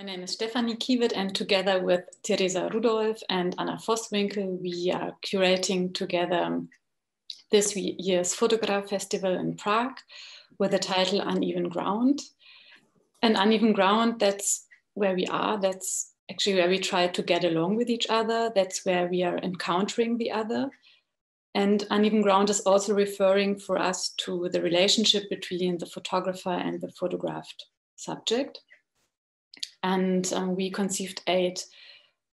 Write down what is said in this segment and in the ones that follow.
My name is Stefanie Kiewit, and together with Teresa Rudolph and Anna Vosswinkel, we are curating together this year's Fotograf Festival in Prague with the title Uneven Ground. And Uneven Ground, that's where we are. That's actually where we try to get along with each other. That's where we are encountering the other. And Uneven Ground is also referring for us to the relationship between the photographer and the photographed subject. And we conceived 8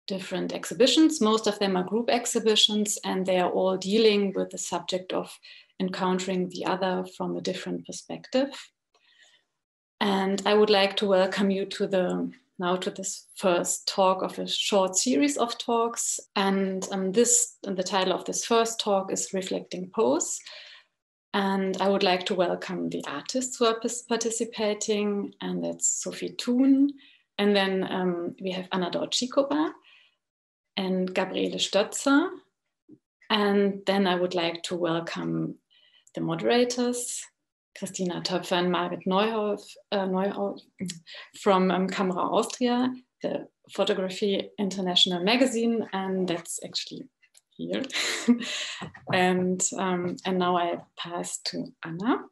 different exhibitions. Most of them are group exhibitions, and they are all dealing with the subject of encountering the other from a different perspective. And I would like to welcome you to this first talk of a short series of talks. And the title of this first talk is Reflecting Pose. And I would like to welcome the artists who are participating, and that's Sophie Thun. And then we have Anna Daučíková and Gabriele Stötzer. And then I would like to welcome the moderators, Christina, Töpfer, and Margit Neuhold from Camera Austria, the Photography International magazine, and that's actually here. And now I pass to Anna.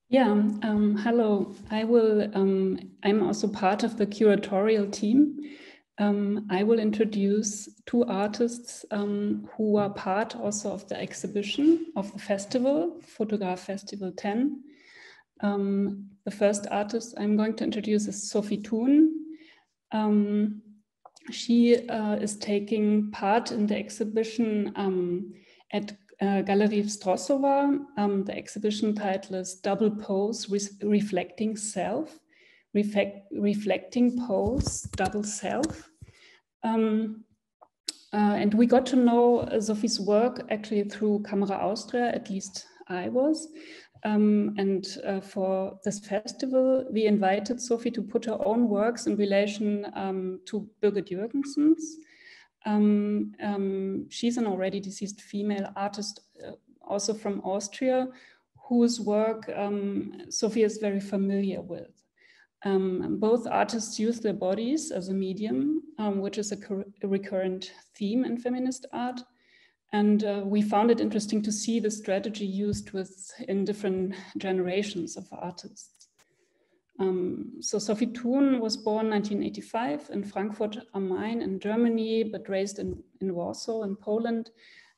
Yeah, hello. I'm also part of the curatorial team. I will introduce 2 artists who are part also of the exhibition of the festival, Fotograf Festival 10. The first artist I'm going to introduce is Sophie Thun. She is taking part in the exhibition at Galerie Strossova. The exhibition title is Double Pose, Reflecting Self, Reflecting Pose, Double Self. And we got to know Sophie's work actually through Camera Austria, at least I was. And for this festival, we invited Sophie to put her own works in relation to Birgit Jürgensen's. She's an already deceased female artist, also from Austria, whose work Sophie is very familiar with. Both artists use their bodies as a medium, which is a recurrent theme in feminist art. And we found it interesting to see the strategy used in different generations of artists. So Sophie Thun was born 1985 in Frankfurt am Main in Germany, but raised in Warsaw in Poland.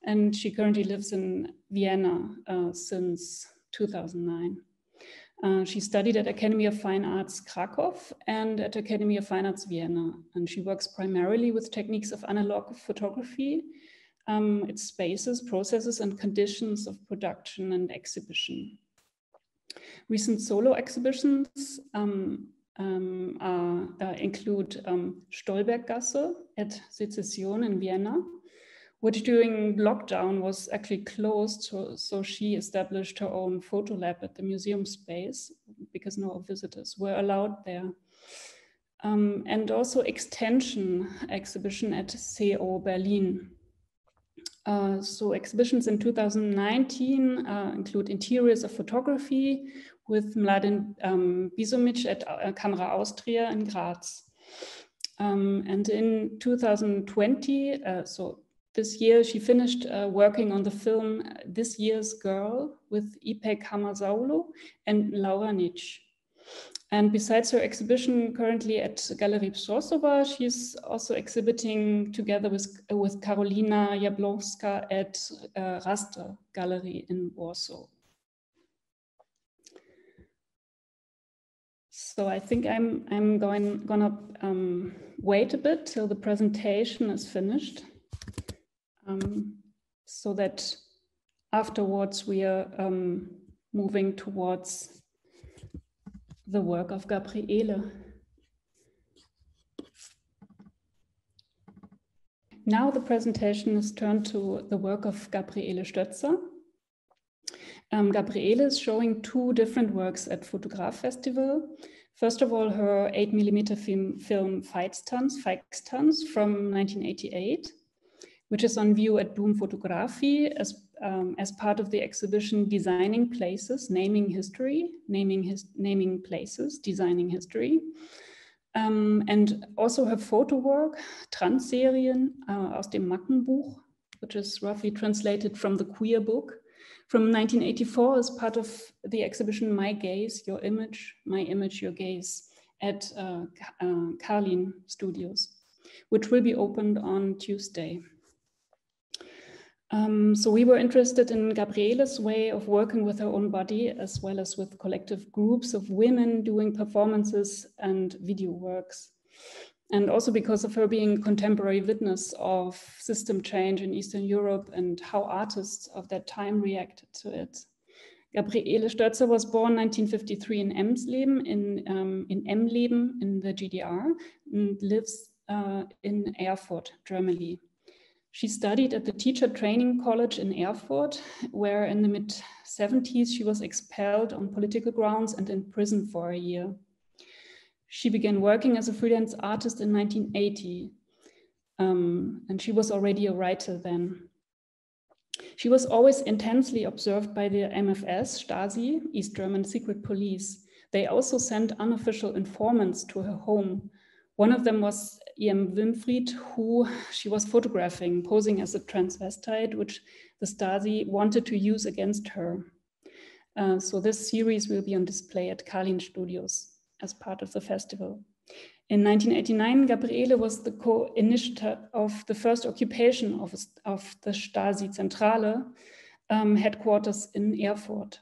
And she currently lives in Vienna since 2009. She studied at Academy of Fine Arts Krakow and at Academy of Fine Arts Vienna. And she works primarily with techniques of analog photography, its spaces, processes, and conditions of production and exhibition. Recent solo exhibitions include Stolberggasse at Secession in Vienna, which during lockdown was actually closed, so she established her own photo lab at the museum space because no visitors were allowed there. And also extension exhibition at CO Berlin. So exhibitions in 2019 include interiors of photography with Mladen Bisomic at Camera Austria in Graz. And in 2020, so this year, she finished working on the film This Year's Girl with Ipek Hamazoğlu and Laura Nitsch. And besides her exhibition currently at Galerie Strossova, she's also exhibiting together with Karolina Jablonska at Raster Gallery in Warsaw. So I think I'm gonna wait a bit till the presentation is finished, so that afterwards we are moving towards the work of Gabriele. Now the presentation is turned to the work of Gabriele Stötzer. Gabriele is showing 2 different works at Fotograf Festival. First of all, her 8mm film Feix Tanz from 1988. which is on view at Boom Photography as part of the exhibition Designing Places, Naming History, Naming Places, Designing History. And also her photo work, Transserien aus dem Mackenbuch, which is roughly translated from the Queer Book, from 1984 as part of the exhibition My Gaze, Your Image, My Image, Your Gaze at Carlin Studios, which will be opened on Tuesday. So we were interested in Gabriele's way of working with her own body, as well as with collective groups of women doing performances and video works. And also because of her being contemporary witness of system change in Eastern Europe and how artists of that time reacted to it. Gabriele Stötzer was born 1953 in Emsleben, in Emleben in the GDR, and lives in Erfurt, Germany. She studied at the Teacher Training College in Erfurt, where in the mid-70s she was expelled on political grounds and in prison for a year. She began working as a freelance artist in 1980, and she was already a writer then. She was always intensely observed by the MFS, Stasi, East German secret police. They also sent unofficial informants to her home. One of them was E.M. Wilmfried, who she was photographing, posing as a transvestite, which the Stasi wanted to use against her. So this series will be on display at Carlin Studios as part of the festival. In 1989, Gabriele was the co-initiator of the first occupation of the Stasi Zentrale headquarters in Erfurt.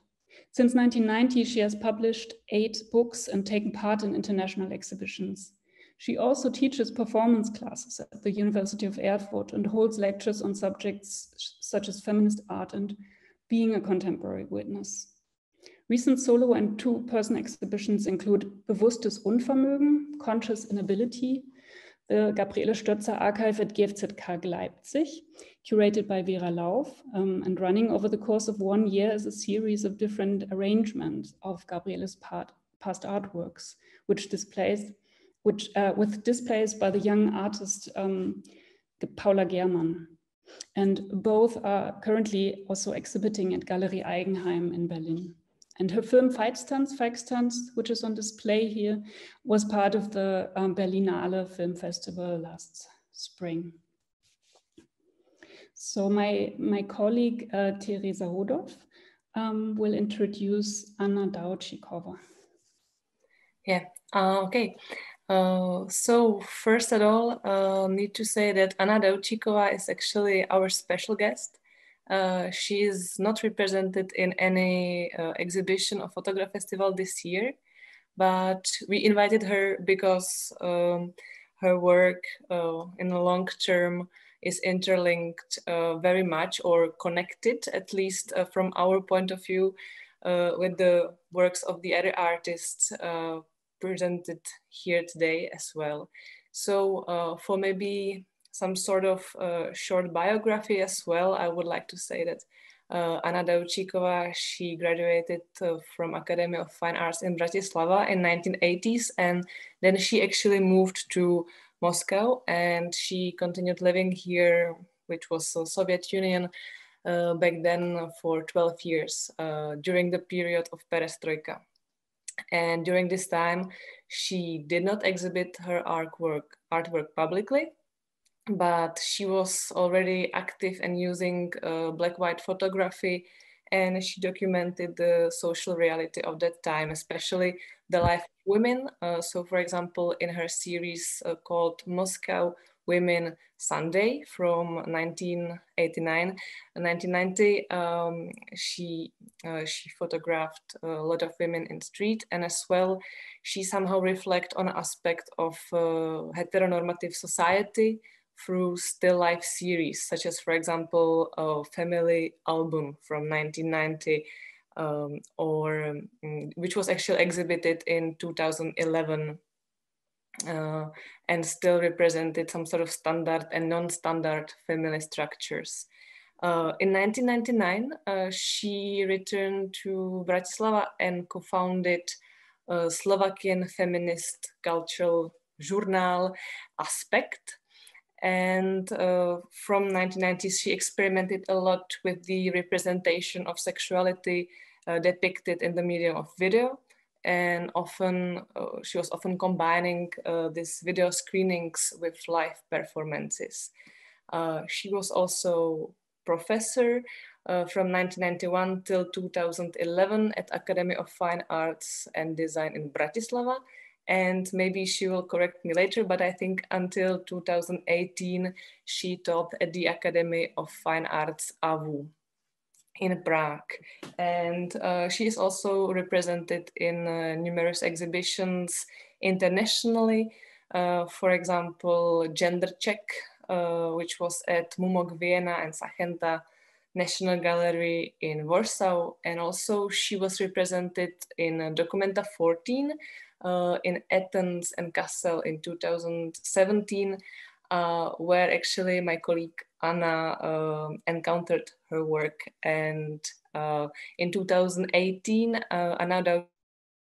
Since 1990, she has published 8 books and taken part in international exhibitions. She also teaches performance classes at the University of Erfurt and holds lectures on subjects such as feminist art and being a contemporary witness. Recent solo and 2-person exhibitions include Bewusstes Unvermögen, Conscious Inability, the Gabriele Stötzer Archive at GFZK Leipzig, curated by Vera Lauf, and running over the course of 1 year as a series of different arrangements of Gabriele's past artworks, with displays by the young artist Paula Germann. And both are currently also exhibiting at Galerie Eigenheim in Berlin. And her film Feigstanz, which is on display here, was part of the Berlinale Film Festival last spring. So my colleague Teresa Rudolph will introduce Anna Daučíková. Yeah, okay. So first of all, need to say that Anna Daučíková is actually our special guest. She is not represented in any exhibition or Fotograf festival this year, but we invited her because her work in the long term is interlinked very much, or connected, at least from our point of view, with the works of the other artists presented here today as well. So for maybe some sort of short biography as well, I would like to say that Anna Daučíková, she graduated from Academy of Fine Arts in Bratislava in 1980s, and then she actually moved to Moscow, and she continued living here, which was the Soviet Union back then, for 12 years during the period of Perestroika. And during this time, she did not exhibit her artwork publicly, but she was already active and using black-white photography, and she documented the social reality of that time, especially the life of women. So for example, in her series called Moscow Women Sunday from 1989 and 1990, she photographed a lot of women in the street, and as well, she somehow reflects on an aspect of heteronormative society through still life series, such as, for example, a family album from 1990, which was actually exhibited in 2011 and still represented some sort of standard and non-standard family structures. In 1999, she returned to Bratislava and co-founded a Slovakian feminist cultural journal, Aspekt. And from 1990s, she experimented a lot with the representation of sexuality depicted in the medium of video. And often, she was often combining these video screenings with live performances. She was also professor from 1991 till 2011 at Academy of Fine Arts and Design in Bratislava. And maybe she will correct me later, but I think until 2018, she taught at the Academy of Fine Arts AWU in Prague. And she is also represented in numerous exhibitions internationally. For example, Gender Check, which was at Mumok Vienna and Sachenta National Gallery in Warsaw. And also she was represented in Documenta 14 in Athens and Kassel in 2017, where actually my colleague Anna encountered her work. And in 2018, Anna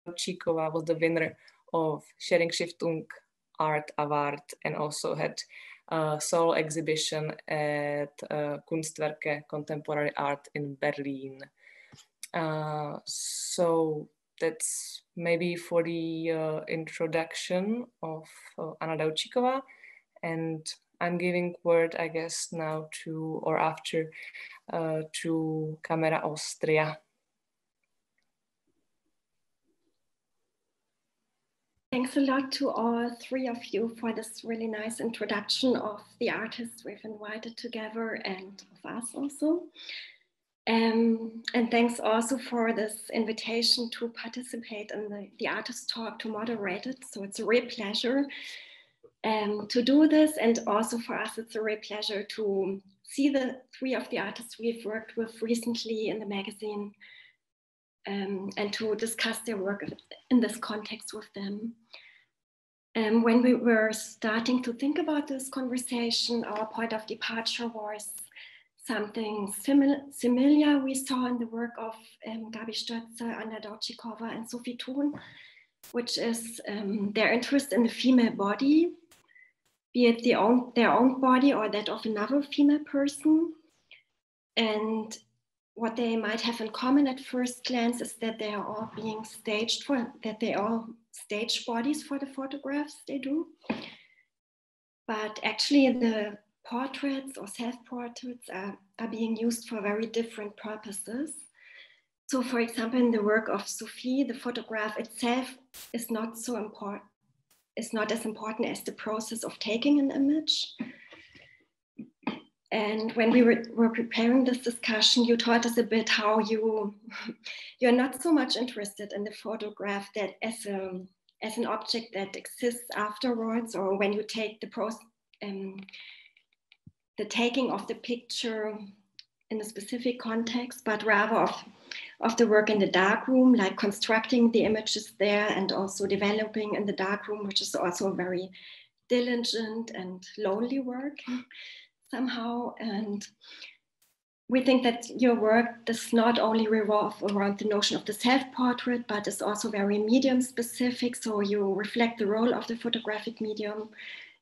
Daučíková was the winner of Schering-Stiftung Art Award and also had a solo exhibition at Kunstwerke Contemporary Art in Berlin. So that's maybe for the introduction of Anna Daučíková. And I'm giving word, I guess, now to, or after, to Camera Austria. Thanks a lot to all three of you for this really nice introduction of the artists we've invited together and of us also. And thanks also for this invitation to participate in the artist talk, to moderate it. So it's a real pleasure to do this. And also for us, it's a real pleasure to see the three of the artists we've worked with recently in the magazine and to discuss their work in this context with them. When we were starting to think about this conversation, our point of departure was something similar we saw in the work of Gabi Stötzer, Anna Daučíková, and Sophie Thun, which is their interest in the female body, be it their own body or that of another female person. And what they might have in common at first glance is that they are all being staged that they are stage bodies for the photographs they do. But actually the portraits or self-portraits are being used for very different purposes. So for example, in the work of Sophie, the photograph itself is not so important, is not as important as the process of taking an image. And when we were preparing this discussion, you taught us a bit how you're not so much interested in the photograph that as an object that exists afterwards, or when you take the taking of the picture in a specific context, but rather of the work in the darkroom, like constructing the images there and also developing in the darkroom, which is also a very diligent and lonely work somehow. And we think that your work does not only revolve around the notion of the self-portrait, but is also very medium specific. So you reflect the role of the photographic medium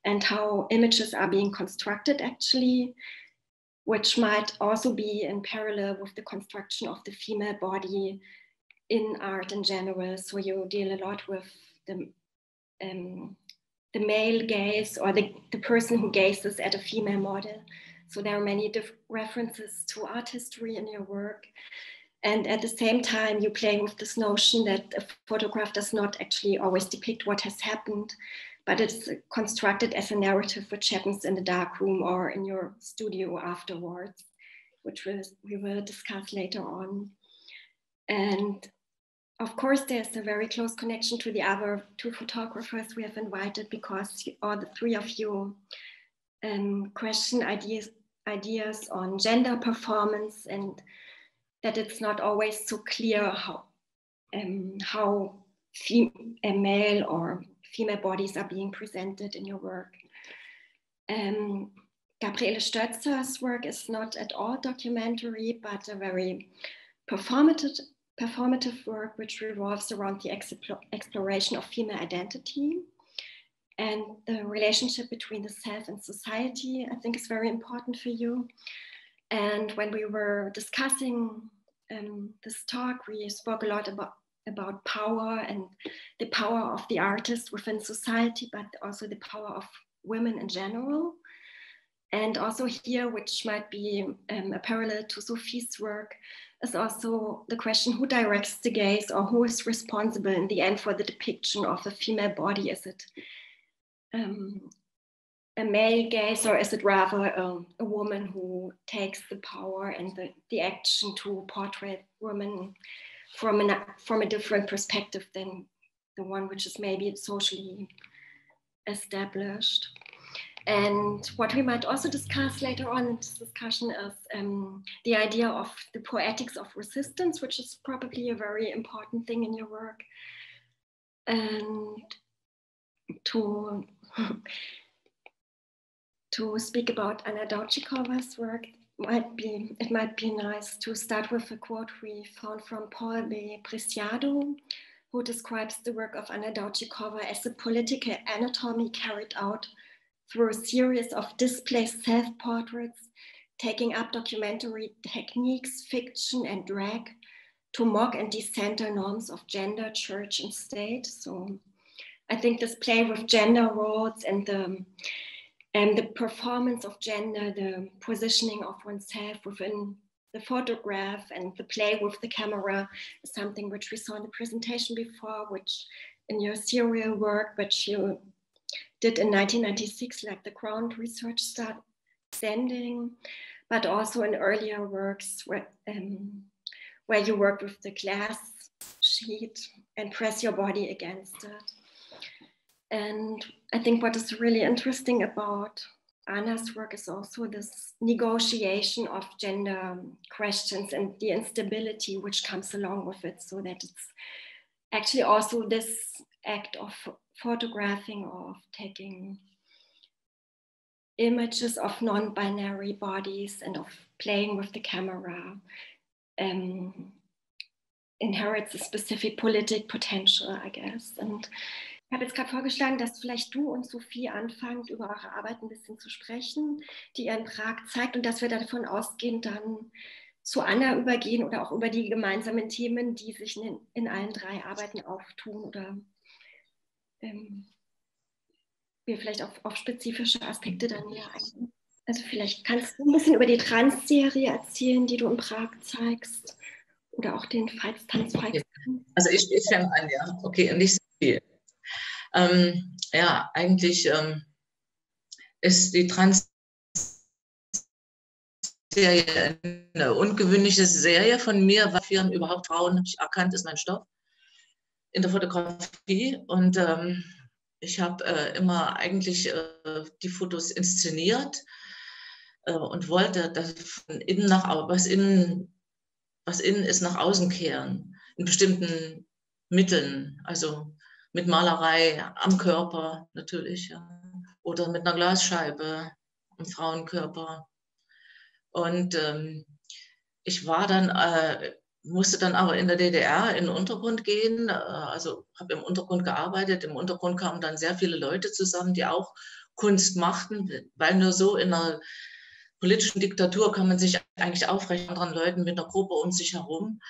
and how images are being constructed actually, which might also be in parallel with the construction of the female body in art in general. So you deal a lot with the male gaze, or the person who gazes at a female model. So there are many references to art history in your work. And at the same time, you play with this notion that a photograph does not actually always depict what has happened, but it's constructed as a narrative which happens in the darkroom or in your studio afterwards, which we will discuss later on. And of course, there's a very close connection to the other two photographers we have invited, because all the three of you question ideas on gender performance, and that it's not always so clear how male or female bodies are being presented in your work. Gabriele Stötzer's work is not at all documentary, but a very performative work which revolves around the exploration of female identity. and the relationship between the self and society, I think, is very important for you. And when we were discussing this talk, we spoke a lot about power and the power of the artist within society, but also the power of women in general. And also here, which might be a parallel to Sophie's work, is also the question, who directs the gaze, or who is responsible in the end for the depiction of a female body? Is it a male gaze, or is it rather a woman who takes the power and the action to portray women from a different perspective than the one which is maybe socially established? And what we might also discuss later on in this discussion is the idea of the poetics of resistance, which is probably a very important thing in your work. And to speak about Anna Daučíková's work, it might be nice to start with a quote we found from Paul B. Preciado, who describes the work of Anna Daučíková as a political anatomy carried out through a series of displaced self-portraits, taking up documentary techniques, fiction, and drag to mock and decenter norms of gender, church, and state. So I think this play with gender roles and the performance of gender, the positioning of oneself within the photograph and the play with the camera is something which we saw in the presentation before, which in your serial work, which you did in 1996, like the ground research standing, but also in earlier works where you work with the glass sheet and press your body against it. And I think what is really interesting about Anna's work is also this negotiation of gender questions and the instability which comes along with it, so that it's actually also this act of photographing, of taking images of non-binary bodies and of playing with the camera inherits a specific politic potential, I guess. And ich habe jetzt gerade vorgeschlagen, dass vielleicht du und Sophie anfangt, über eure Arbeit ein bisschen zu sprechen, die ihr in Prag zeigt, und dass wir davon ausgehend dann zu Anna übergehen oder auch über die gemeinsamen Themen, die sich in allen drei Arbeiten auftun, oder wir vielleicht auf spezifische Aspekte dann näher eingehen. Also vielleicht kannst du ein bisschen über die Trans-Serie erzählen, die du in Prag zeigst, oder auch den Tanz. Also ich fange an, ja. Okay, und nicht so viel. Ja, eigentlich ist die Trans-Serie eine ungewöhnliche Serie von mir, weil überhaupt Frauen, habe ich erkannt, ist mein Stoff in der Fotografie. Und ich habe immer eigentlich die Fotos inszeniert und wollte das von innen was innen ist, nach außen kehren, in bestimmten Mitteln, also mit Malerei am Körper natürlich, ja, oder mit einer Glasscheibe am Frauenkörper. Und ich war dann, musste dann aber in der DDR in den Untergrund gehen, also habe im Untergrund gearbeitet. Im Untergrund kamen dann sehr viele Leute zusammen, die auch Kunst machten, weil nur so in einer politischen Diktatur kann man sich eigentlich aufrechnen, anderen Leuten mit einer Gruppe um sich herum,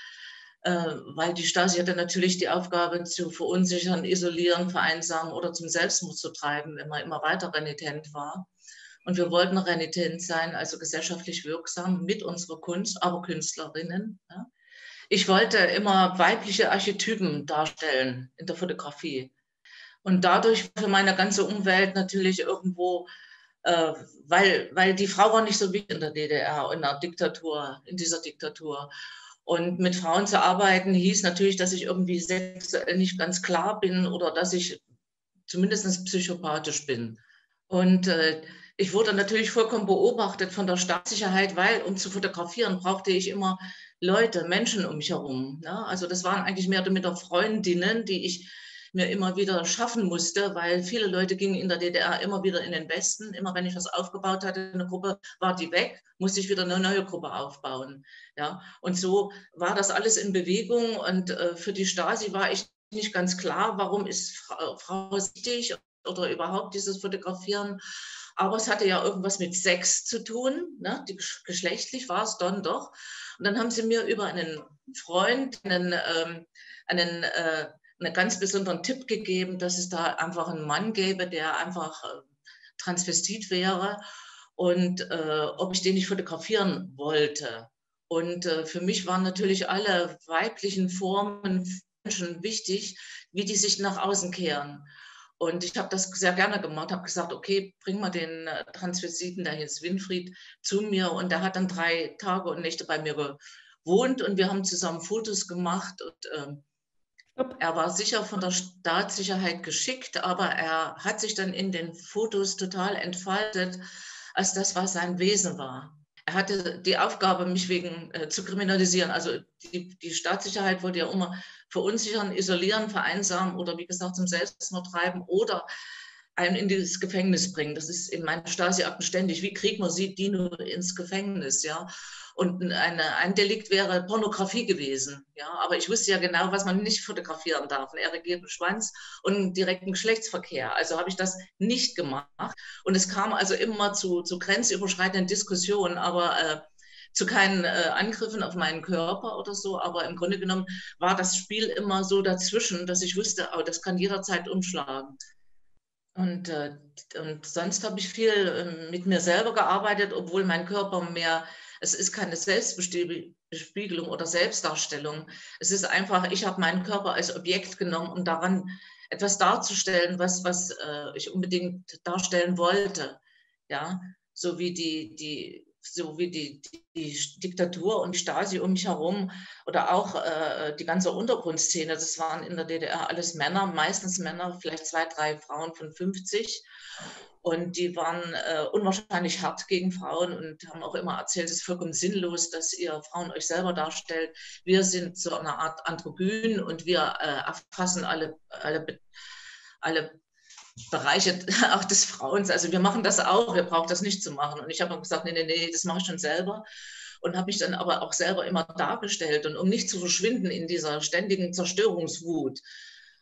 weil die Stasi hatte natürlich die Aufgabe zu verunsichern, isolieren, vereinsamen oder zum Selbstmord zu treiben, wenn man immer weiter renitent war. Und wir wollten renitent sein, also gesellschaftlich wirksam mit unserer Kunst, aber Künstlerinnen. Ja. Ich wollte immer weibliche Archetypen darstellen in der Fotografie. Und dadurch für meine ganze Umwelt natürlich irgendwo, weil die Frau war nicht so wichtig in der DDR, in dieser Diktatur. Und mit Frauen zu arbeiten hieß natürlich, dass ich irgendwie sexuell nicht ganz klar bin oder dass ich zumindest psychopathisch bin. Und ich wurde natürlich vollkommen beobachtet von der Staatssicherheit, weil um zu fotografieren brauchte ich immer Leute, Menschen um mich herum. Ja? Also das waren eigentlich mehr oder weniger Freundinnen, die ich mir immer wieder schaffen musste, weil viele Leute gingen in der DDR immer wieder in den Westen. Immer wenn ich was aufgebaut hatte, eine Gruppe, war die weg, musste ich wieder eine neue Gruppe aufbauen. Ja? Und so war das alles in Bewegung. Und für die Stasi war ich nicht ganz klar, warum ist Frau wichtig oder überhaupt dieses Fotografieren. Aber es hatte ja irgendwas mit Sex zu tun, ne? Geschlechtlich war es dann doch. Und dann haben sie mir über einen Freund einen ganz besonderen Tipp gegeben, dass es da einfach einen Mann gäbe, der einfach Transvestit wäre und ob ich den nicht fotografieren wollte. Und für mich waren natürlich alle weiblichen Formen Menschen wichtig, wie die sich nach außen kehren. Und ich habe das sehr gerne gemacht, habe gesagt, okay, bring mal den Transvestiten, der hieß Winfried, zu mir. Und der hat dann 3 Tage und Nächte bei mir gewohnt und wir haben zusammen Fotos gemacht. Und er war sicher von der Staatssicherheit geschickt, aber er hat sich dann in den Fotos total entfaltet als das, was sein Wesen war. Er hatte die Aufgabe, mich zu kriminalisieren. Also die Staatssicherheit wollte ja immer verunsichern, isolieren, vereinsamen oder wie gesagt zum Selbstmord treiben oder einen in das Gefängnis bringen. Das ist in meinen Stasi-Akten ständig. Wie kriegt man sie, die nur ins Gefängnis? Ja? Und ein Delikt wäre Pornografie gewesen. Ja? Aber ich wusste ja genau, was man nicht fotografieren darf. Einen erregierten Schwanz und einen direkten Geschlechtsverkehr. Also habe ich das nicht gemacht. Und es kam also immer zu grenzüberschreitenden Diskussionen, aber zu keinen Angriffen auf meinen Körper oder so. Aber im Grunde genommen war das Spiel immer so dazwischen, dass ich wusste, oh, das kann jederzeit umschlagen. Und sonst habe ich viel mit mir selber gearbeitet, obwohl mein Körper es ist keine Selbstbespiegelung oder Selbstdarstellung. Es ist einfach, ich habe meinen Körper als Objekt genommen, um daran etwas darzustellen, was ich unbedingt darstellen wollte. Ja, so wie die Diktatur und die Stasi um mich herum oder auch die ganze Untergrundszene, das waren in der DDR alles Männer, meistens Männer, vielleicht 2, 3 Frauen von 50 und die waren unwahrscheinlich hart gegen Frauen und haben auch immer erzählt, es ist vollkommen sinnlos, dass ihr Frauen euch selber darstellt. Wir sind so eine Art Androgyn und wir erfassen alle Bereiche auch des Frauens. Also wir machen das auch, ihr braucht das nicht zu machen. Und ich habe gesagt, nee, das mache ich schon selber. Und habe mich dann aber auch selber immer dargestellt. Und um nicht zu verschwinden in dieser ständigen Zerstörungswut,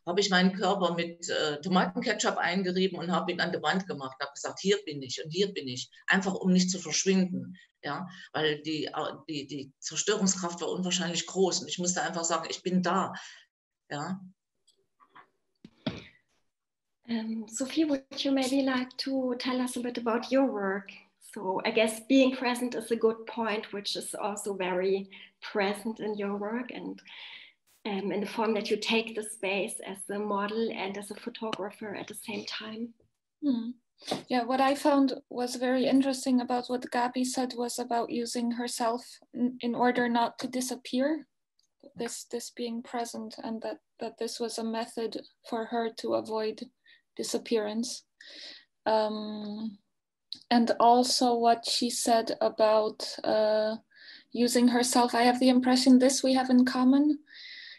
habe ich meinen Körper mit Tomatenketchup eingerieben und habe ihn an die Wand gemacht. Habe gesagt, hier bin ich und hier bin ich. Einfach um nicht zu verschwinden. Ja, weil die Zerstörungskraft war unwahrscheinlich groß. Und ich musste einfach sagen, ich bin da. Ja. Sophie, would you maybe like to tell us a bit about your work? So I guess being present is a good point, which is also very present in your work and in the form that you take the space as a model and as a photographer at the same time. Yeah, what I found was very interesting about what Gabi said was about using herself in order not to disappear, this being present, and that this was a method for her to avoid disappearance. And also what she said about using herself, I have the impression this we have in common,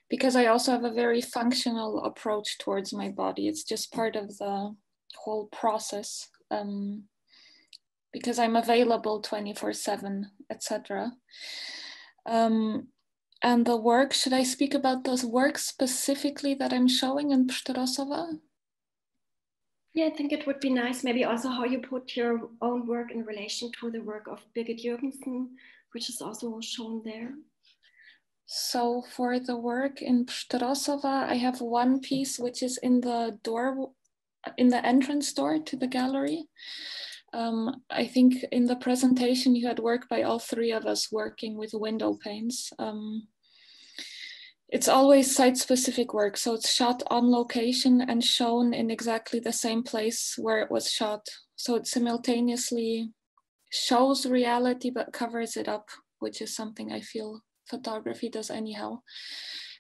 because I also have a very functional approach towards my body. It's just part of the whole process, because I'm available 24/7, etc. And the work, should I speak about those works specifically that I'm showing in Pszczorosowa? Yeah, I think it would be nice, maybe also how you put your own work in relation to the work of Birgit Jürgensen, which is also shown there. So for the work in Pszczorosowa, I have one piece which is in the door, in the entrance door to the gallery. I think in the presentation you had work by all 3 of us working with window panes. It's always site-specific work, so it's shot on location and shown in exactly the same place where it was shot. So it simultaneously shows reality but covers it up, which is something I feel photography does anyhow.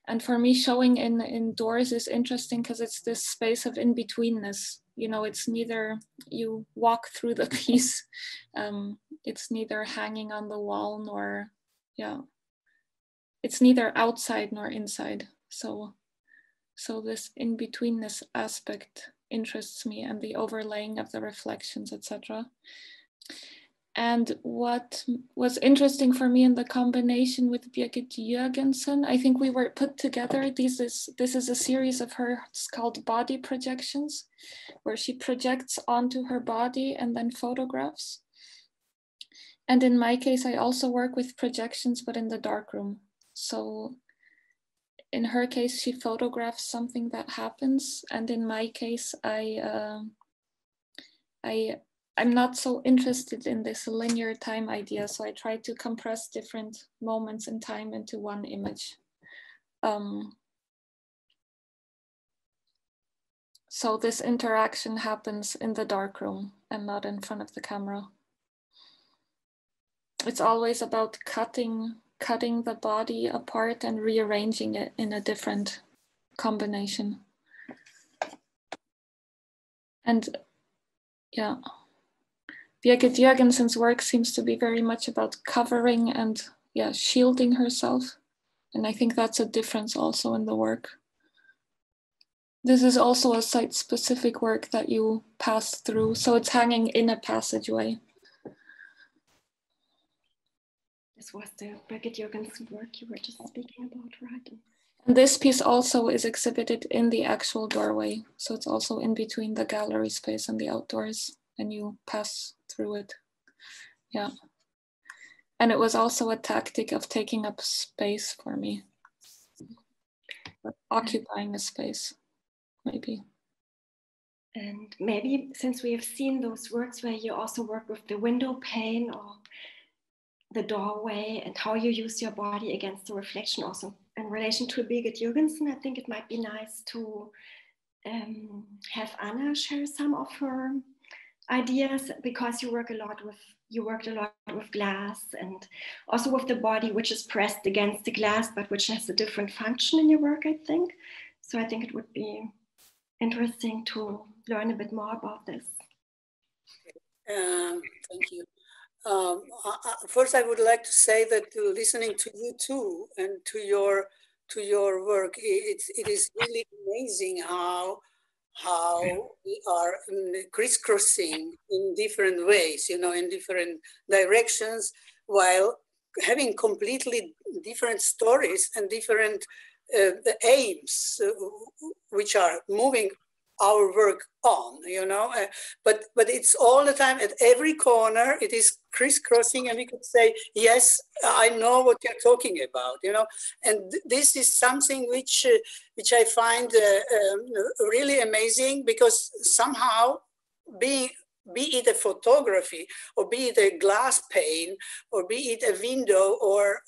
And for me, showing indoors is interesting because it's this space of in-betweenness. You know, it's neither, you walk through the piece, it's neither hanging on the wall nor, it's neither outside nor inside. So this in-betweenness aspect interests me, and the overlaying of the reflections, etc. And what was interesting for me in the combination with Birgit Jürgensen, I think we were put together. This is a series of hers called Body Projections, where she projects onto her body and then photographs. And in my case, I also work with projections, but in the darkroom. So in her case, she photographs something that happens. And in my case, I'm not so interested in this linear time idea, so I try to compress different moments in time into one image. So this interaction happens in the darkroom and not in front of the camera. It's always about cutting the body apart and rearranging it in a different combination. And yeah. Birgit Jürgensen's work seems to be very much about covering and shielding herself. And I think that's a difference also in the work. This is also a site-specific work that you pass through. So it's hanging in a passageway. This was the Birgit Jürgensen work you were just speaking about, right? And this piece also is exhibited in the actual doorway. So it's also in between the gallery space and the outdoors, and you pass through it. Yeah. And it was also a tactic of taking up space for me, occupying a space, maybe. And maybe since we have seen those works where you also work with the window pane or the doorway and how you use your body against the reflection also in relation to Birgit Jürgensen, I think it might be nice to have Anna share some of her ideas, because you worked a lot with glass and also with the body, which is pressed against the glass, but which has a different function in your work, I think. So I think it would be interesting to learn a bit more about this. Thank you. First, I would like to say that listening to you too and to your work, it is really amazing how we are crisscrossing in different ways, in different directions, while having completely different stories and different aims, which are moving our work on, but it's all the time at every corner. It is crisscrossing, and we could say, yes, I know what you're talking about, and this is something which I find really amazing, because somehow be it a photography, or be it a glass pane, or be it a window, or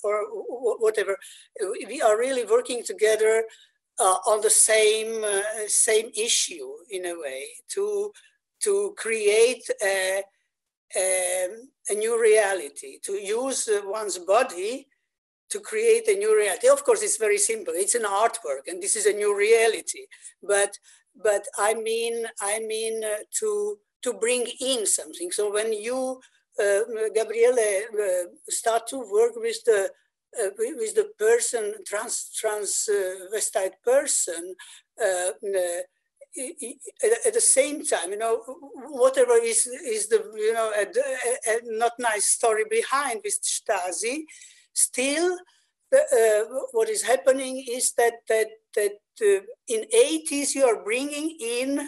whatever, we are really working together on the same issue, in a way, to create a new reality, to use one's body to create a new reality. Of course, it's very simple. It's an artwork, and this is a new reality. But I mean to bring in something. So when you, Gabriele, start to work with the person, transvestite person, at the same time, whatever is the a not nice story behind with Stasi, still what is happening is that in 80s you are bringing in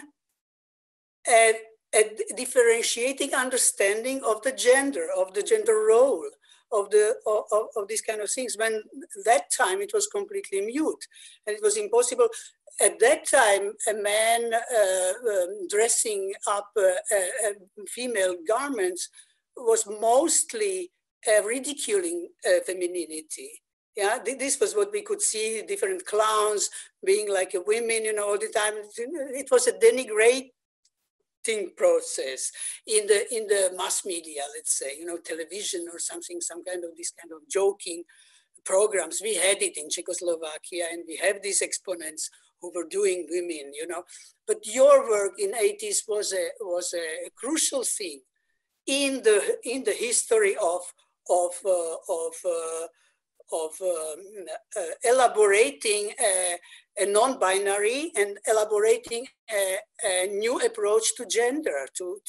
a differentiating understanding of the gender role, of these kind of things. When that time it was completely mute, and it was impossible at that time. A man dressing up female garments was mostly ridiculing femininity. Yeah, this was what we could see, different clowns being like a women, all the time. It was a denigrating process in the mass media, let's say, television or something, some kind of this kind of joking programs. We had it in Czechoslovakia, and we have these exponents who were doing women, But your work in 80s was a crucial thing in the history of elaborating a non-binary and elaborating a new approach to gender, to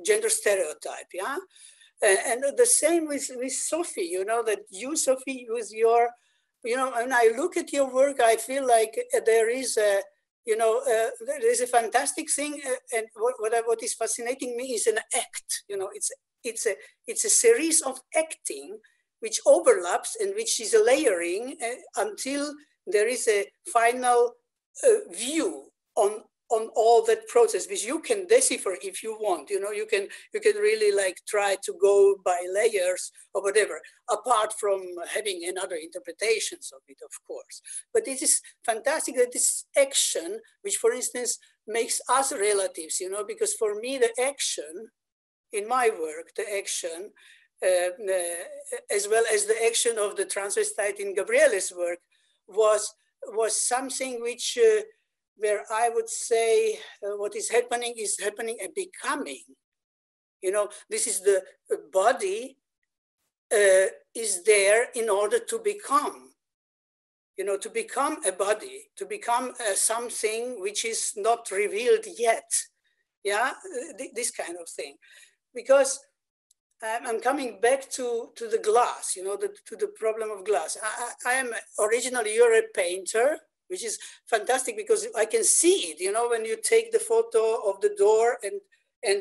gender stereotype, yeah? And the same with Sophie, you know, that you, Sophie, with your, you know, when I look at your work, I feel like there is a, you know, there is a fantastic thing, and what is fascinating me is an act, you know, it's a series of acting which overlaps and which is a layering until there is a final view on all that process, which you can decipher if you want. You know, you can really like try to go by layers or whatever, apart from having another interpretations of it, of course. But it is fantastic that this action, which for instance makes us relatives, you know, because for me the action in my work, the action, as well as the action of the transvestite in Gabriele's work, was something which where I would say what is happening a becoming. You know, this is the body is there in order to become, you know, to become a body, to become something which is not revealed yet. Yeah, this kind of thing. Because I'm coming back to the glass, you know, to the problem of glass. I am originally, you're a painter, which is fantastic because I can see it, you know, when you take the photo of the door and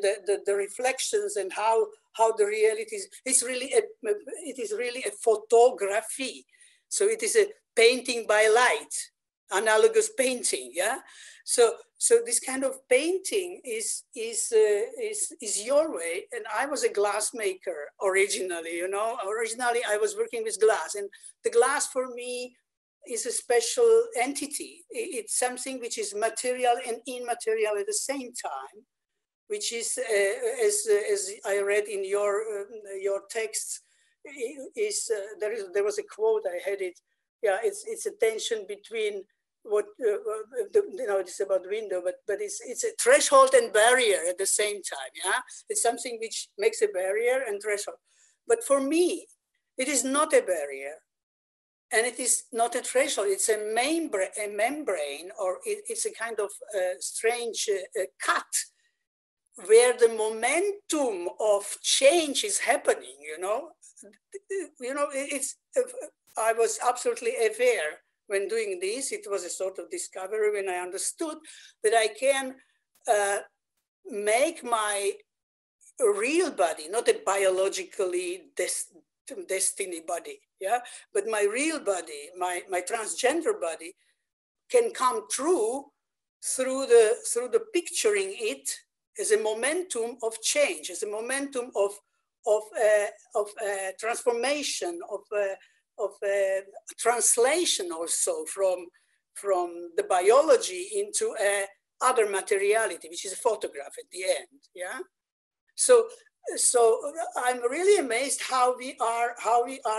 the reflections and how the reality is, it is really a photography. So it is a painting by light, analogous painting, yeah? So this kind of painting is your way. And I was a glass maker originally, you know, originally I was working with glass, and the glass for me is a special entity. It's something which is material and immaterial at the same time, which is, as I read in your texts, there was a quote, I had it, yeah, it's a tension between what, you know, it's about window, but it's a threshold and barrier at the same time, yeah? It's something which makes a barrier and threshold. But for me, it is not a barrier. And it is not a threshold, it's a membrane, or it's a kind of strange cut where the momentum of change is happening, you know? I was absolutely aware when doing this. It was a sort of discovery when I understood that I can make my real body, not a biologically destiny body, yeah, but my real body, my transgender body, can come through the picturing it as a momentum of change, as a momentum of transformation, of translation also from the biology into other materiality, which is a photograph at the end, yeah. So I'm really amazed how we are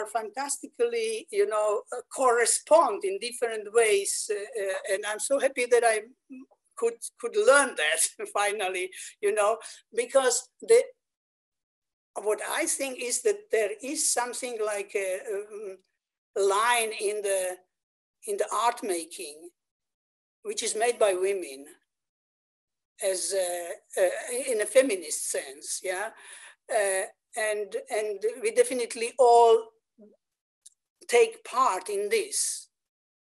fantastically, you know, correspond in different ways, and I'm so happy that I could learn that finally, you know, because what I think is that there is something like a line in the art making, which is made by women, as in a feminist sense, yeah, and we definitely all take part in this.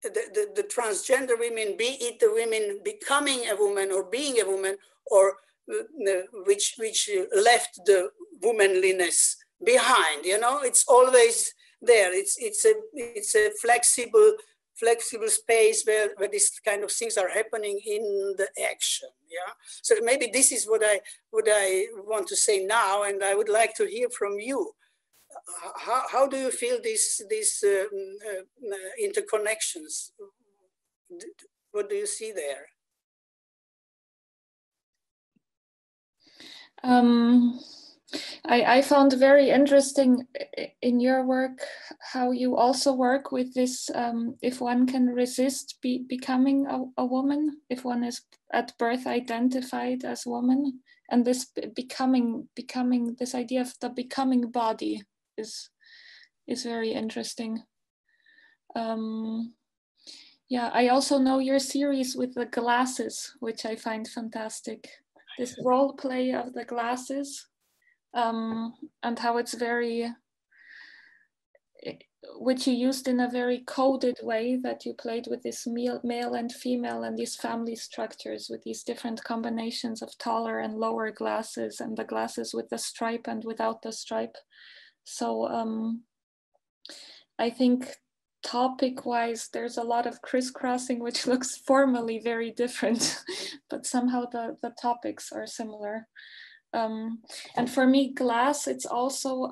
The transgender women, be it the women becoming a woman or being a woman, or which left the womanliness behind, you know, it's always there. It's a flexible space where these kind of things are happening in the action, yeah. So maybe this is what I want to say now, and I would like to hear from you. How do you feel these interconnections? What do you see there? I found very interesting in your work how you also work with this, if one can resist becoming a woman, if one is at birth identified as woman, and this becoming this idea of the becoming body is very interesting. Yeah, I also know your series with the glasses, which I find fantastic. this role play of the glasses, and how it's very, which you used in a very coded way, that you played with this male and female and these family structures with these different combinations of taller and lower glasses, and the glasses with the stripe and without the stripe. So I think topic-wise, there's a lot of crisscrossing, which looks formally very different, but somehow the topics are similar. And for me, glass, it's also,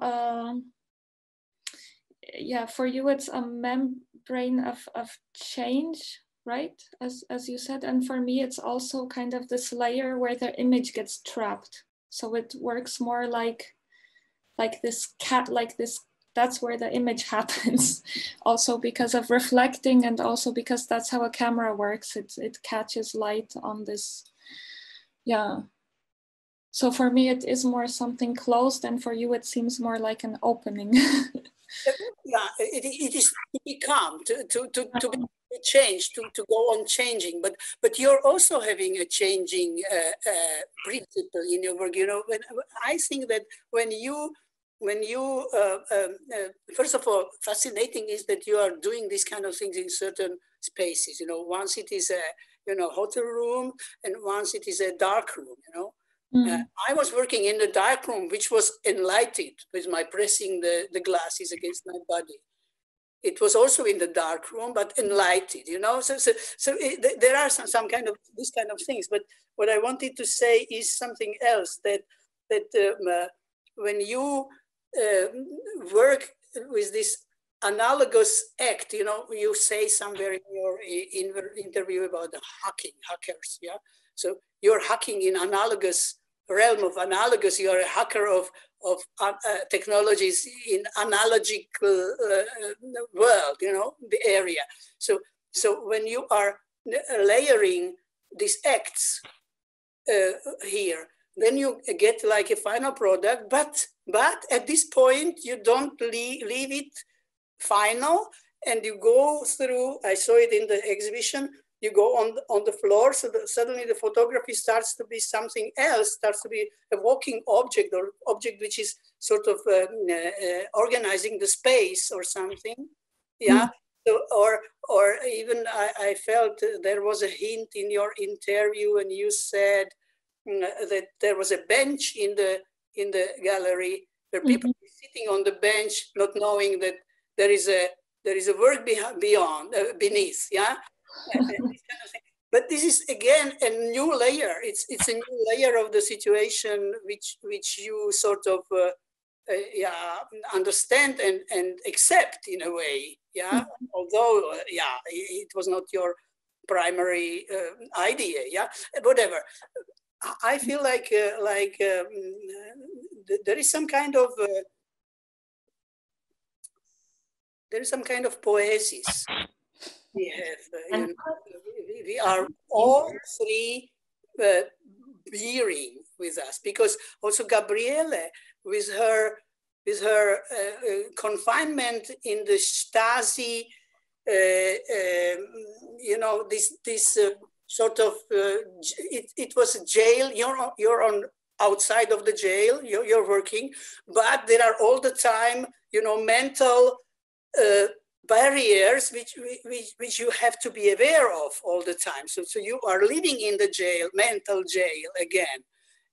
yeah, for you, it's a membrane of change, right? As you said. And for me, it's also kind of this layer where the image gets trapped. So it works more like this cat, like this, that's where the image happens. Also because of reflecting, and also because that's how a camera works. It catches light on this, yeah. So for me, it is more something closed, and for you, it seems more like an opening. Yeah, it is to become, to be changed, to go on changing. But you're also having a changing principle in your work. You know, I think that when you first of all, fascinating is that you are doing these kind of things in certain spaces. You know, once it is a hotel room, and once it is a dark room. You know. I was working in the dark room, which was enlightened with my pressing the glasses against my body. It was also in the dark room, but enlightened, you know. So there are some kind of these kind of things. But what I wanted to say is something else, that when you work with this analogous act, you know, you say somewhere in your interview about the hackers, yeah. So you're hacking in analogous realm of analogous. You're a hacker of technologies in analogical world, you know, the area. So when you are layering these acts here, then you get like a final product. But at this point, you don't leave it final, and you go through. I saw it in the exhibition. You go on the floor, so suddenly the photography starts to be something else, starts to be a walking object, or object which is sort of organizing the space or something. Yeah. So, or even I felt there was a hint in your interview, and you said that there was a bench in the gallery where people are sitting on the bench, not knowing that there is a work beneath. Yeah. But this is again a new layer. It's a new layer of the situation which you sort of understand and accept in a way. Yeah, although it was not your primary idea. Yeah, whatever. I feel like there is some kind of poesis. We have, we are all three bearing with us, because also Gabriele, with her confinement in the Stasi, you know, this sort of it was a jail. You're on outside of the jail. You're working, but there are all the time, you know, mental barriers which you have to be aware of all the time. So you are living in the jail, mental jail again.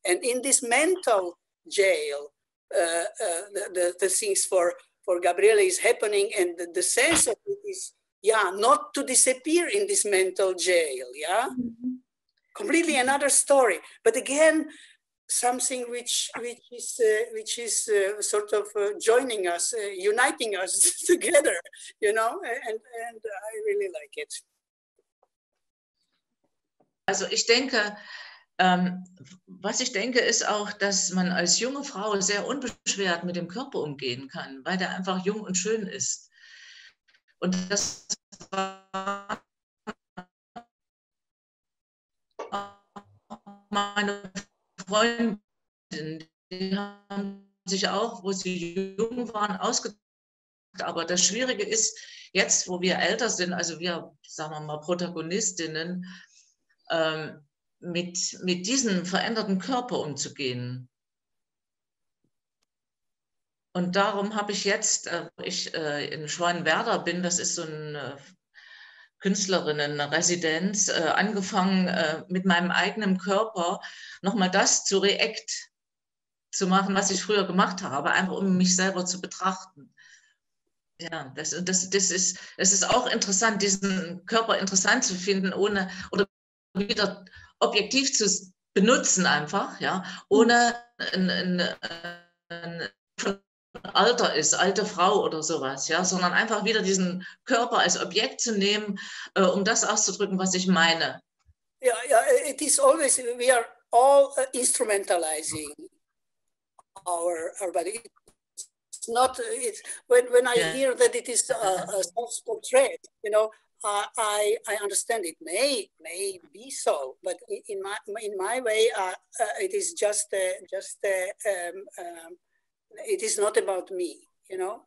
And in this mental jail, the things for Gabriele is happening, and the sense of it is, not to disappear in this mental jail, completely another story. But again, something which is sort of joining us, uniting us together, you know, and I really like it. Also ich denke, was ich denke, ist auch, dass man als junge Frau sehr unbeschwert mit dem Körper umgehen kann, weil der einfach jung und schön ist. Und das war meine Freundin, die haben sich auch, wo sie jung waren, ausgedacht. Aber das Schwierige ist, jetzt, wo wir älter sind, also wir, sagen wir mal, Protagonistinnen, mit diesem veränderten Körper umzugehen. Und darum habe ich jetzt, wo ich in Schwanenwerder bin, das ist so eine Künstlerinnenresidenz, angefangen mit meinem eigenen Körper nochmal das zu react zu machen, was ich früher gemacht habe, einfach um mich selber zu betrachten. Ja, das ist auch interessant, diesen Körper interessant zu finden, ohne oder wieder objektiv zu benutzen einfach, ja, ohne ein Alter ist, alte Frau oder sowas, ja, sondern einfach wieder diesen Körper als Objekt zu nehmen, um das auszudrücken, was ich meine. Yeah, it is always, we are all instrumentalizing our body. It's not, it's, when I hear that it is a self-portrait, you know, I understand it may be so, but in my way, it is it is not about me, you know.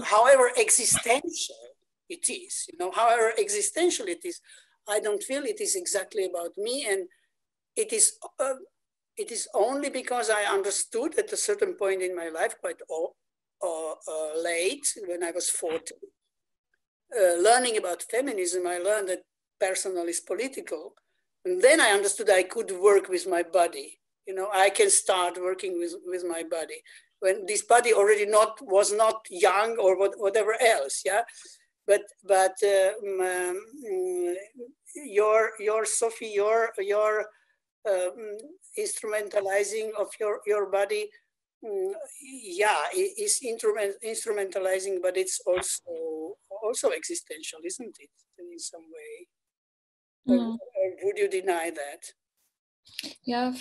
However existential it is, you know, however existential it is, I don't feel it is exactly about me, and it is only because I understood at a certain point in my life, quite late, when I was 40, learning about feminism, I learned that personal is political, and then I understood I could work with my body. You know, I can start working with my body when this body already was not young or whatever else. Yeah, but your Sophie, your instrumentalizing of your body, yeah, is instrumentalizing, but it's also existential, isn't it? In some way, or would you deny that? Yeah,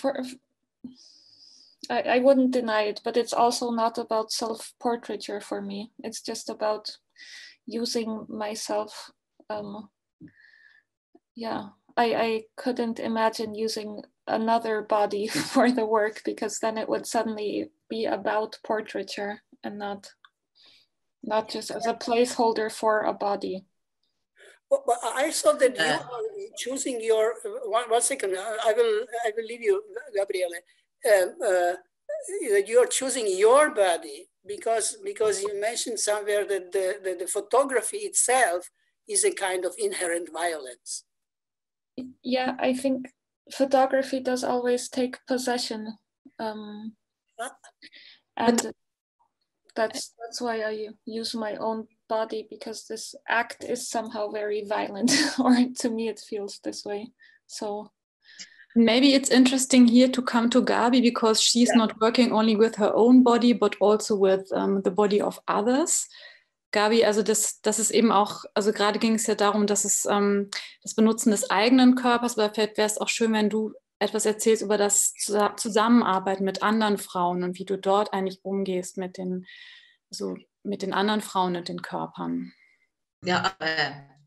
I wouldn't deny it, but it's also not about self-portraiture for me. It's just about using myself. Yeah, I couldn't imagine using another body for the work, because then it would suddenly be about portraiture and not just as a placeholder for a body. But I saw that you are choosing your, one second, I will leave you, Gabriele. You are choosing your body because you mentioned somewhere that the photography itself is a kind of inherent violence. Yeah, I think photography does always take possession, and that's why I use my own body, because this act is somehow very violent, or to me it feels this way. So maybe it's interesting here to come to Gabi, because she's not working only with her own body, but also with the body of others. Gabi, also das ist eben auch, also gerade ging es ja darum, dass es das Benutzen des eigenen Körpers, aber vielleicht wäre es auch schön, wenn du etwas erzählst über das Zusammenarbeiten mit anderen Frauen und wie du dort eigentlich umgehst mit den anderen Frauen und den Körpern. Ja,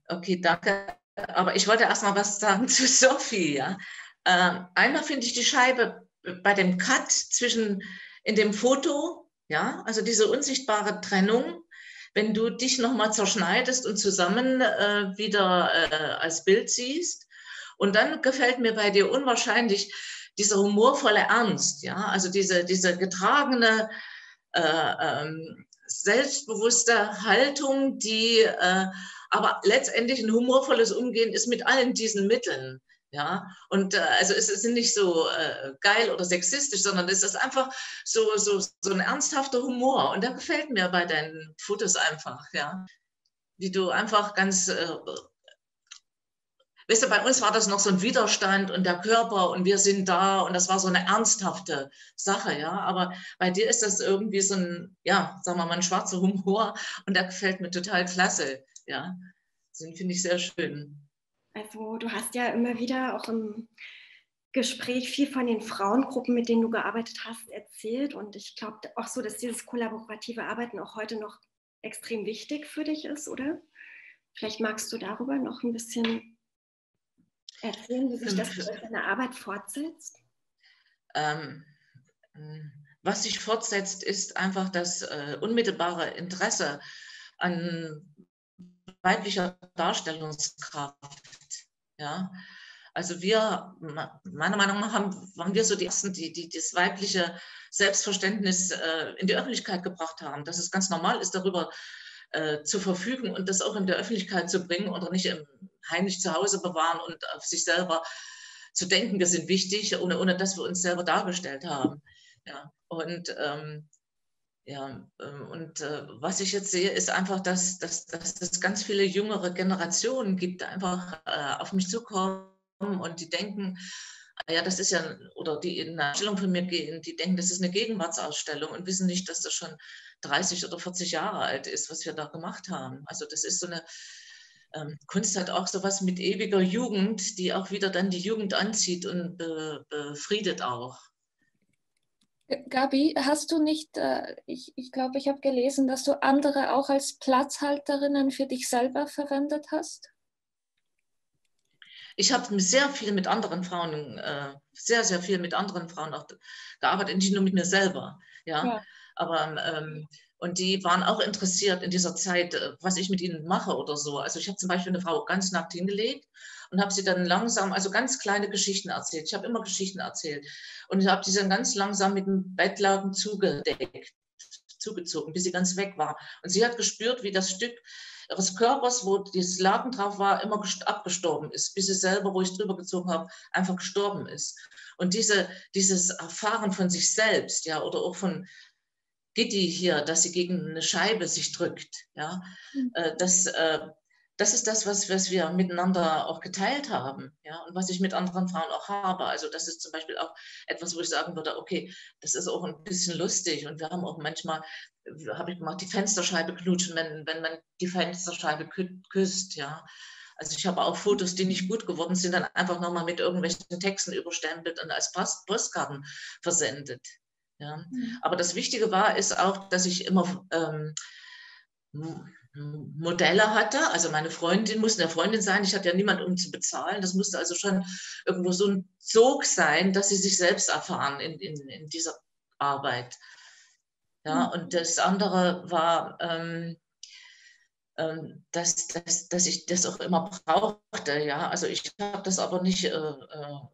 okay, danke. Aber ich wollte erst mal was sagen zu Sophie. Ja? Einmal finde ich die Scheibe bei dem Cut in dem Foto, ja, also diese unsichtbare Trennung, wenn du dich nochmal zerschneidest und zusammen wieder als Bild siehst. Und dann gefällt mir bei dir unwahrscheinlich dieser humorvolle Ernst, ja, also diese getragene, selbstbewusste Haltung, die aber letztendlich ein humorvolles Umgehen ist mit allen diesen Mitteln. Ja, und also es ist nicht so geil oder sexistisch, sondern es ist einfach so ein ernsthafter Humor. Und der gefällt mir bei deinen Fotos einfach, ja. Wie du einfach ganz, weißt du, bei uns war das noch so ein Widerstand und der Körper und wir sind da und das war so eine ernsthafte Sache, ja. Aber bei dir ist das irgendwie so ein, ja, sagen wir mal, ein schwarzer Humor und der gefällt mir total klasse, ja. Den finde ich sehr schön. Also du hast ja immer wieder auch im Gespräch viel von den Frauengruppen, mit denen du gearbeitet hast, erzählt. Und ich glaube auch so, dass dieses kollaborative Arbeiten auch heute noch extrem wichtig für dich ist, oder? Vielleicht magst du darüber noch ein bisschen erzählen, wie sich das in deiner Arbeit fortsetzt? Was sich fortsetzt, ist einfach das unmittelbare Interesse an weiblicher Darstellungskraft. Ja? Also wir, meiner Meinung nach, waren wir so die Ersten, die das weibliche Selbstverständnis in die Öffentlichkeit gebracht haben, dass es ganz normal ist, darüber zu verfügen und das auch in der Öffentlichkeit zu bringen oder nicht heimlich zu Hause bewahren und auf sich selber zu denken, wir sind wichtig, ohne dass wir uns selber dargestellt haben. Ja, und was ich jetzt sehe, ist einfach, dass es ganz viele jüngere Generationen gibt, die einfach auf mich zukommen und die denken, ja, das ist ja, oder die in eine Ausstellung von mir gehen, die denken, das ist eine Gegenwartsausstellung und wissen nicht, dass das schon 30 oder 40 Jahre alt ist, was wir da gemacht haben. Also das ist so eine, Kunst hat auch sowas mit ewiger Jugend, die auch wieder dann die Jugend anzieht und befriedet auch. Gabi, hast du nicht, ich glaube, ich habe gelesen, dass du andere auch als Platzhalterinnen für dich selber verwendet hast? Ich habe sehr viel mit anderen Frauen, sehr viel mit anderen Frauen auch gearbeitet, nicht nur mit mir selber. Ja. Aber, und die waren auch interessiert in dieser Zeit, was ich mit ihnen mache oder so. Also ich habe zum Beispiel eine Frau ganz nackt hingelegt und habe sie dann langsam, also ganz kleine Geschichten erzählt. Ich habe immer Geschichten erzählt. Und ich habe sie dann ganz langsam mit dem Bettlaken zugezogen, bis sie ganz weg war. Und sie hat gespürt, wie das Stück ihres Körpers, wo dieses Laken drauf war, immer abgestorben ist, bis sie selber, wo ich drüber gezogen habe, einfach gestorben ist. Und dieses Erfahren von sich selbst, ja, oder auch von Gitti hier, dass sie gegen eine Scheibe sich drückt, ja, das ist das, was wir miteinander auch geteilt haben, ja, und was ich mit anderen Frauen auch habe. Also das ist zum Beispiel auch etwas, wo ich sagen würde, okay, das ist auch ein bisschen lustig und wir haben auch manchmal, habe ich gemacht, die Fensterscheibe knutschen, wenn man die Fensterscheibe küsst, ja. Also ich habe auch Fotos, die nicht gut geworden sind, dann einfach nochmal mit irgendwelchen Texten überstempelt und als Postkarten versendet. Ja. Aber das Wichtige ist auch, dass ich immer Modelle hatte. Also meine Freundin musste eine Freundin sein. Ich hatte ja niemanden, um zu bezahlen. Das musste also schon irgendwo so ein Sog sein, dass sie sich selbst erfahren in dieser Arbeit. Ja, und das andere war, dass ich das auch immer brauchte. Ja, also ich habe das aber nicht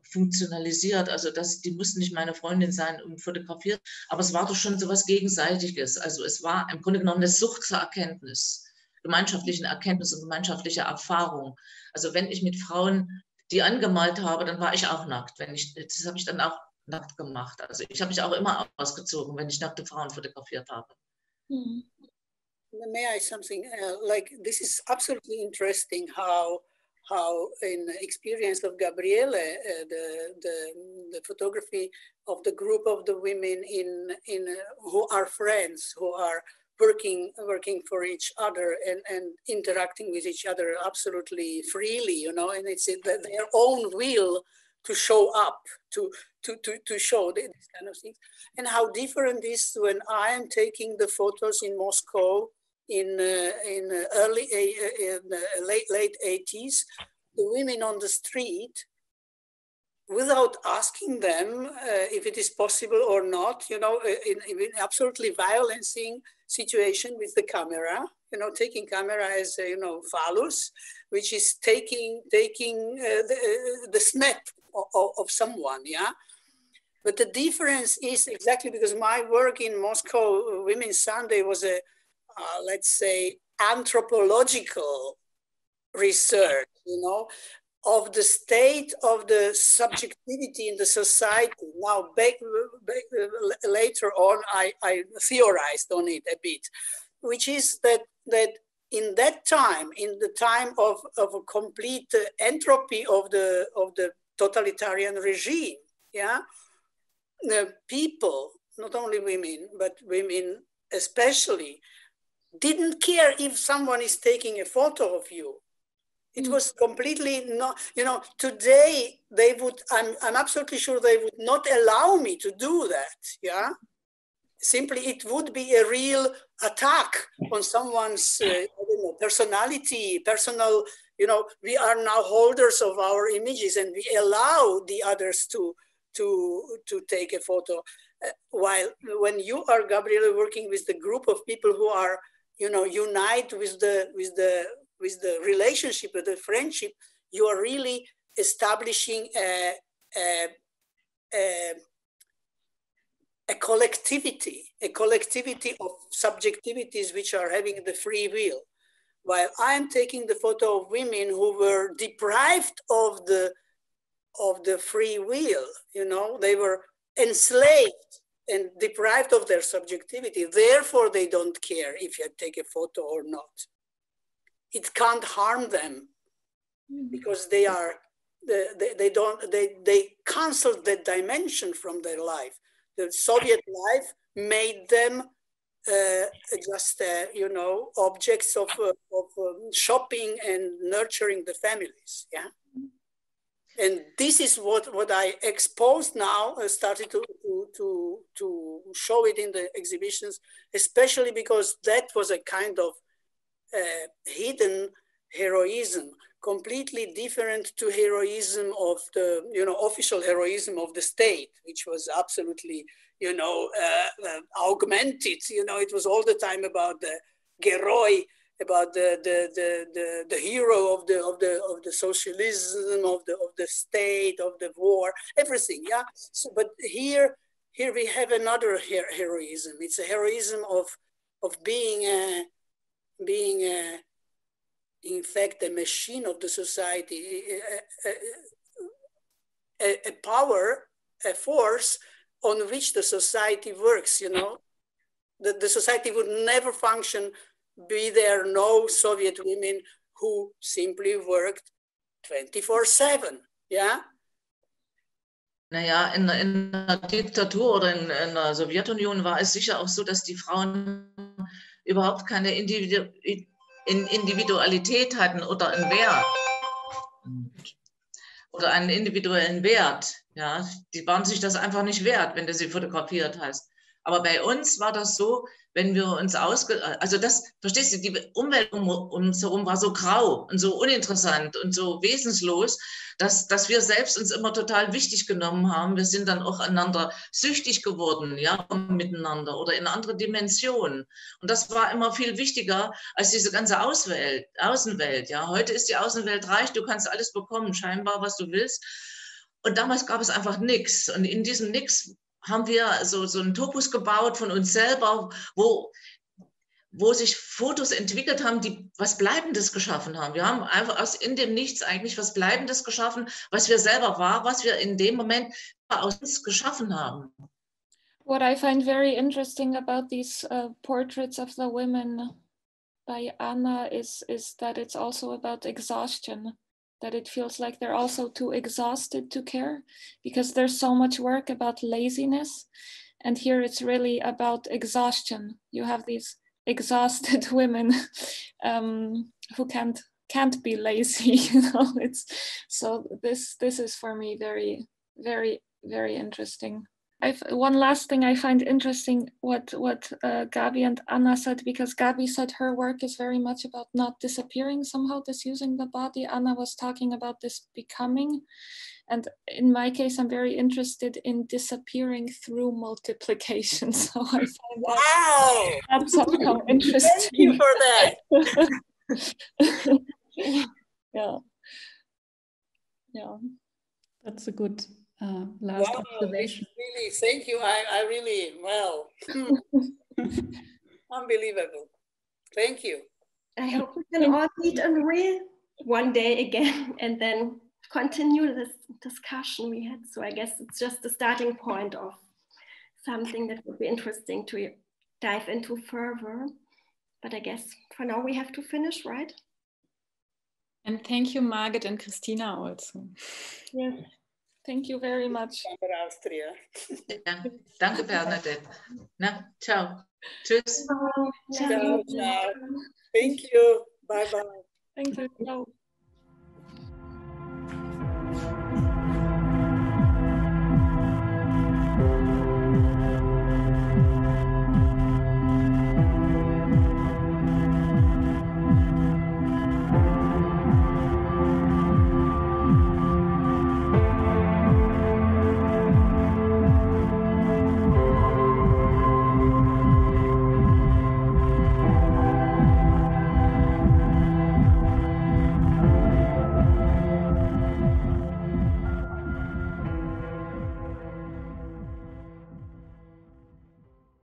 funktionalisiert. Also die mussten nicht meine Freundin sein und fotografiert, aber es war doch schon so was Gegenseitiges. Also es war im Grunde genommen eine Sucht zur Erkenntnis, gemeinschaftlichen Erkenntnis und gemeinschaftliche Erfahrung. Also wenn ich mit Frauen die angemalt habe, dann war ich auch nackt. Das habe ich dann auch nackt gemacht. Also ich habe mich auch immer ausgezogen, wenn ich nackte Frauen fotografiert habe. May I something like this is absolutely interesting how in the experience of Gabriele the photography of the group of the women in who are friends, who are working for each other and interacting with each other absolutely freely, you know, and it's their own will to show up, to show these kind of things, and how different is when I am taking the photos in Moscow in late 80s, the women on the street, without asking them if it is possible or not, you know, in absolutely violencing situation with the camera, you know, taking camera as a, you know, phallus, which is taking the snap of someone, yeah. But the difference is exactly because my work in Moscow Women's Sunday was a let's say, anthropological research, you know, of the state of the subjectivity in the society. Now, later on, I theorized on it a bit, which is that in that time, in the time of a complete entropy of the totalitarian regime, yeah, the people, not only women, but women especially, didn't care if someone is taking a photo of you. It was completely not, you know, today they would, I'm absolutely sure they would not allow me to do that, yeah? Simply it would be a real attack on someone's I don't know, personality, personal, you know, we are now holders of our images and we allow the others to take a photo. While when you are, Gabriele, working with the group of people who are, you know, unite with the relationship, with the friendship, you are really establishing a collectivity of subjectivities which are having the free will. While I'm taking the photo of women who were deprived of the free will, you know, they were enslaved and deprived of their subjectivity. Therefore, they don't care if you take a photo or not. It can't harm them because they canceled that dimension from their life. The Soviet life made them just you know, objects of shopping and nurturing the families. Yeah. And this is what I exposed now. I started to show it in the exhibitions, especially because that was a kind of hidden heroism, completely different to heroism of the, you know, official heroism of the state, which was absolutely, you know, augmented. You know, it was all the time about the Geroi, about the hero of the socialism, of the state, of the war, everything. Yeah. So, but here we have another heroism. It's a heroism of being in fact a machine of the society, a power, a force on which the society works. You know, the society would never function be there no Soviet women who simply worked 24/7, yeah? Naja, in der Diktatur oder in der Sowjetunion war es sicher auch so, dass die Frauen überhaupt keine Individualität hatten oder einen Wert. Oder einen individuellen Wert. Ja? Die waren sich das einfach nicht wert, wenn du sie fotografiert hast. Aber bei uns war das so, wenn wir uns also das, verstehst du, die Umwelt um uns herum war so grau und so uninteressant und so wesenslos, dass wir selbst uns immer total wichtig genommen haben. Wir sind dann auch einander süchtig geworden, ja, miteinander oder in andere Dimensionen. Und das war immer viel wichtiger als diese ganze Außenwelt. Ja. Heute ist die Außenwelt reich, du kannst alles bekommen, scheinbar, was du willst. Und damals gab es einfach nichts. Und in diesem Nix haben wir so einen Topos gebaut von uns selber, wo sich Fotos entwickelt haben, die was Bleibendes geschaffen haben. Wir haben einfach in dem Nichts eigentlich was Bleibendes geschaffen, was wir selber waren, was wir in dem Moment aus uns geschaffen haben. What I find very interesting about these portraits of the women by Anna is that it's also about exhaustion. That it feels like they're also too exhausted to care because there's so much work about laziness. And here it's really about exhaustion. You have these exhausted women who can't be lazy, you know. So this is for me very, very, very interesting. One last thing I find interesting what Gabi and Anna said, because Gabi said her work is very much about not disappearing, somehow disusing the body. Anna was talking about this becoming. And in my case, I'm very interested in disappearing through multiplication. So I find that somehow interesting. Thank you for that. Yeah. That's a good last observation. Really, thank you. I really, well, unbelievable. Thank you. I hope we can all meet in real one day again and then continue this discussion we had. So I guess it's just the starting point of something that would be interesting to dive into further. But I guess for now we have to finish, right? And thank you, Margit and Christina also. Yes. Thank you very much. Austria. Ja, danke, Bernadette. Na, ciao. Tschüss. Ciao. Thank you. Bye-bye. Thank you. Ciao.